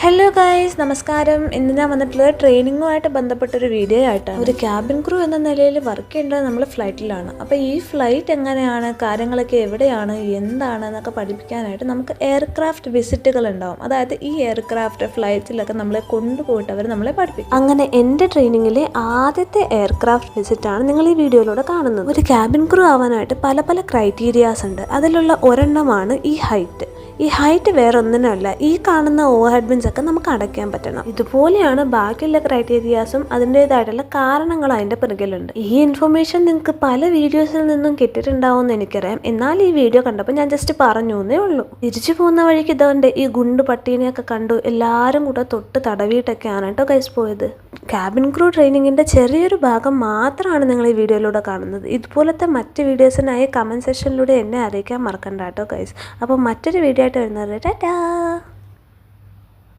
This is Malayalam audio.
ഹലോ ഗൈസ്, നമസ്കാരം. ഇന്ന് ഞാൻ വന്നിട്ടുള്ളത് ട്രെയിനിങ്ങുമായിട്ട് ബന്ധപ്പെട്ടൊരു വീഡിയോ ആയിട്ടാണ്. ഒരു ക്യാബിൻ ക്രൂ എന്ന നിലയിൽ വർക്ക് ചെയ്യേണ്ടത് നമ്മൾ ഫ്ലൈറ്റിലാണ്. അപ്പോൾ ഈ ഫ്ലൈറ്റ് എങ്ങനെയാണ്, കാര്യങ്ങളൊക്കെ എവിടെയാണ്, എന്താണ് എന്നൊക്കെ പഠിപ്പിക്കാനായിട്ട് നമുക്ക് എയർക്രാഫ്റ്റ് വിസിറ്റുകൾ ഉണ്ടാവും. അതായത് ഈ എയർക്രാഫ്റ്റ് ഫ്ലൈറ്റിലൊക്കെ നമ്മളെ കൊണ്ടുപോയിട്ട് അവർ നമ്മളെ പഠിപ്പിക്കും. അങ്ങനെ എൻ്റെ ട്രെയിനിങ്ങിലെ ആദ്യത്തെ എയർക്രാഫ്റ്റ് വിസിറ്റാണ് നിങ്ങൾ ഈ വീഡിയോയിലൂടെ കാണുന്നത്. ഒരു ക്യാബിൻ ക്രൂ ആവാനായിട്ട് പല പല ക്രൈറ്റീരിയാസ് ഉണ്ട്. അതിലുള്ള ഒരെണ്ണമാണ് ഈ ഹൈറ്റ്. ഈ ഹൈറ്റ് വേറെ ഒന്നിനല്ല, ഈ കാണുന്ന ഓവർ ഹെഡ് ബിൻസ് ഒക്കെ നമുക്ക് അടയ്ക്കാൻ പറ്റണം. ഇതുപോലെയാണ് ബാക്കിയുള്ള ക്രൈറ്റീരിയാസും അതിൻ്റെതായിട്ടുള്ള കാരണങ്ങൾ അതിൻ്റെ പിറകിലുണ്ട്. ഈ ഇൻഫർമേഷൻ നിങ്ങൾക്ക് പല വീഡിയോസിൽ നിന്നും കിട്ടിയിട്ടുണ്ടാവുമെന്ന് എനിക്കറിയാം. എന്നാൽ ഈ വീഡിയോ കണ്ടപ്പോൾ ഞാൻ ജസ്റ്റ് പറഞ്ഞു എന്നേ ഉള്ളൂ. തിരിച്ചു പോകുന്ന വഴിക്ക് ഇതുകൊണ്ട് ഈ ഗുണ്ട് പട്ടീനെയൊക്കെ കണ്ടു. എല്ലാവരും കൂടെ തൊട്ട് തടവിയിട്ടൊക്കെയാണ് കേട്ടോ ഗൈസ് പോയത്. ക്യാബിൻ ക്രൂ ട്രെയിനിങ്ങിൻ്റെ ചെറിയൊരു ഭാഗം മാത്രമാണ് നിങ്ങൾ ഈ വീഡിയോയിലൂടെ കാണുന്നത്. ഇതുപോലത്തെ മറ്റ് വീഡിയോസിനായി കമൻറ്റ് സെക്ഷനിലൂടെ എന്നെ അറിയിക്കാൻ മറക്കണ്ട കേട്ടോ ഗൈസ്. അപ്പോൾ മറ്റൊരു വീഡിയോ ആയിട്ട് വരുന്നത് ടാറ്റാ.